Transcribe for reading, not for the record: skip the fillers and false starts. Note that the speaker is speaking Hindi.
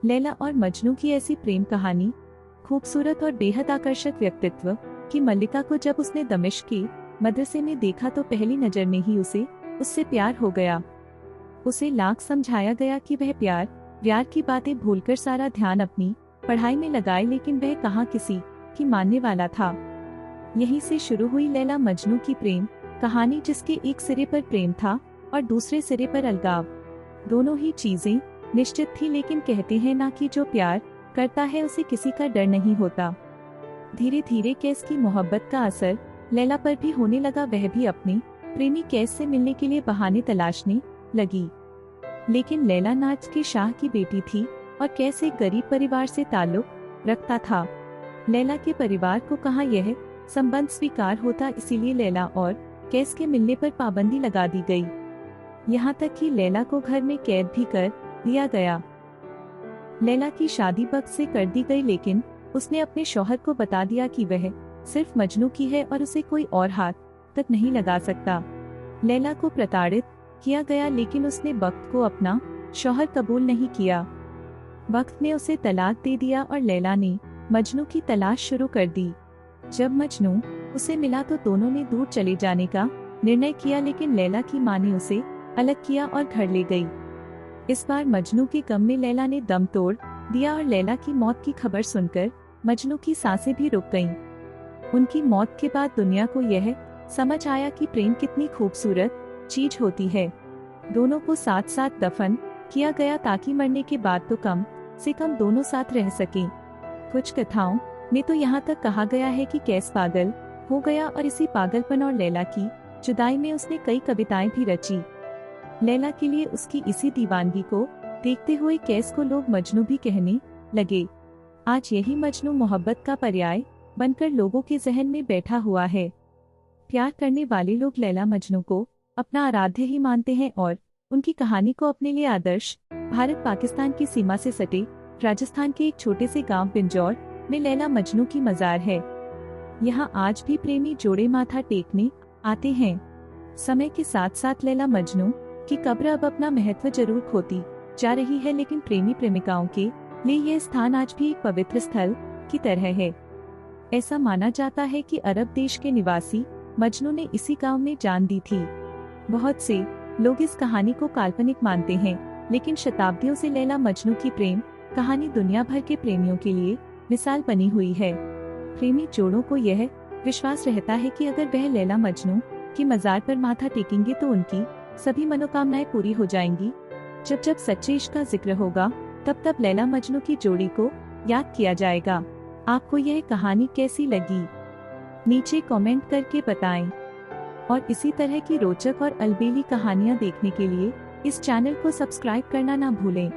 लैला और मजनू की ऐसी प्रेम कहानी, खूबसूरत और बेहद आकर्षक व्यक्तित्व की मल्लिका को जब उसने दमिश्क के मदरसे में देखा तो पहली नजर में ही उससे प्यार हो गया। उसे लाख समझाया गया कि वह प्यार की बातें भूलकर सारा ध्यान अपनी पढ़ाई में लगाए, लेकिन वह कहाँ किसी की मानने वाला था। यहीं से शुरू हुई लैला मजनू की प्रेम कहानी, जिसके एक सिरे पर प्रेम था और दूसरे सिरे पर अलगाव। दोनों ही चीजें निश्चित थी, लेकिन कहते हैं ना कि जो प्यार करता है उसे किसी का डर नहीं होता। धीरे धीरे कैस की मोहब्बत का असर लैला पर भी होने लगा। वह भी अपने प्रेमी कैस से मिलने के लिए बहाने तलाशने लगी। लेकिन लैला नाज के शाह की बेटी थी और कैस एक गरीब परिवार से ताल्लुक रखता था। लैला के परिवार को कहाँ यह संबंध स्वीकार होता, इसीलिए लैला और कैस के मिलने पर पाबंदी लगा दी गई। यहाँ तक कि लैला को घर में कैद भी कर दिया गया। लैला की शादी वक्त से कर दी गई, लेकिन उसने अपने शौहर को बता दिया कि वह सिर्फ मजनू की है और उसे कोई और हाथ तक नहीं लगा सकता। लैला को प्रताड़ित किया गया, लेकिन उसने वक्त को अपना शौहर कबूल नहीं किया। वक्त ने उसे तलाक दे दिया और लैला ने मजनू की तलाश शुरू कर दी। जब मजनू उसे मिला तो दोनों ने दूर चले जाने का निर्णय किया, लेकिन लैला की मां ने उसे अलग किया और घर ले गई। इस बार मजनू के गम में लैला ने दम तोड़ दिया और लैला की मौत की खबर सुनकर मजनू की सांसें भी रुक गईं। उनकी मौत के बाद दुनिया को यह समझ आया कि प्रेम कितनी खूबसूरत चीज होती है। दोनों को साथ साथ दफन किया गया ताकि मरने के बाद तो कम से कम दोनों साथ रह सकें। कुछ कथाओं में तो यहाँ तक कहा गया है कि कैस पागल हो गया और इसी पागलपन और लैला की जुदाई में उसने कई कविताएं भी रची। लैला के लिए उसकी इसी दीवानगी को देखते हुए कैस को लोग मजनू भी कहने लगे। आज यही मजनू मोहब्बत का पर्याय बनकर लोगों के जहन में बैठा हुआ है। प्यार करने वाले लोग लैला मजनू को अपना आराध्य ही मानते हैं और उनकी कहानी को अपने लिए आदर्श। भारत पाकिस्तान की सीमा से सटे राजस्थान के एक छोटे से गांव पिंजौर में लैला मजनू की मजार है। यहाँ आज भी प्रेमी जोड़े माथा टेकने आते हैं। समय के साथ साथ लैला मजनू की कब्र अब अपना महत्व जरूर खोती जा रही है, लेकिन प्रेमी प्रेमिकाओं के लिए यह स्थान आज भी एक पवित्र स्थल की तरह है। ऐसा माना जाता है कि अरब देश के निवासी मजनू ने इसी गांव में जान दी थी। बहुत से लोग इस कहानी को काल्पनिक मानते हैं, लेकिन शताब्दियों से लैला मजनू की प्रेम कहानी दुनिया भर के प्रेमियों के लिए मिसाल बनी हुई है। प्रेमी जोड़ों को यह विश्वास रहता है कि अगर वह लैला मजनू की मजार पर माथा टेकेंगे तो उनकी सभी मनोकामनाएं पूरी हो जाएंगी। जब जब सच्चे इश्क का जिक्र होगा तब तब लैला मजनू की जोड़ी को याद किया जाएगा। आपको यह कहानी कैसी लगी नीचे कमेंट करके बताएं और इसी तरह की रोचक और अलबेली कहानियां देखने के लिए इस चैनल को सब्सक्राइब करना ना भूलें।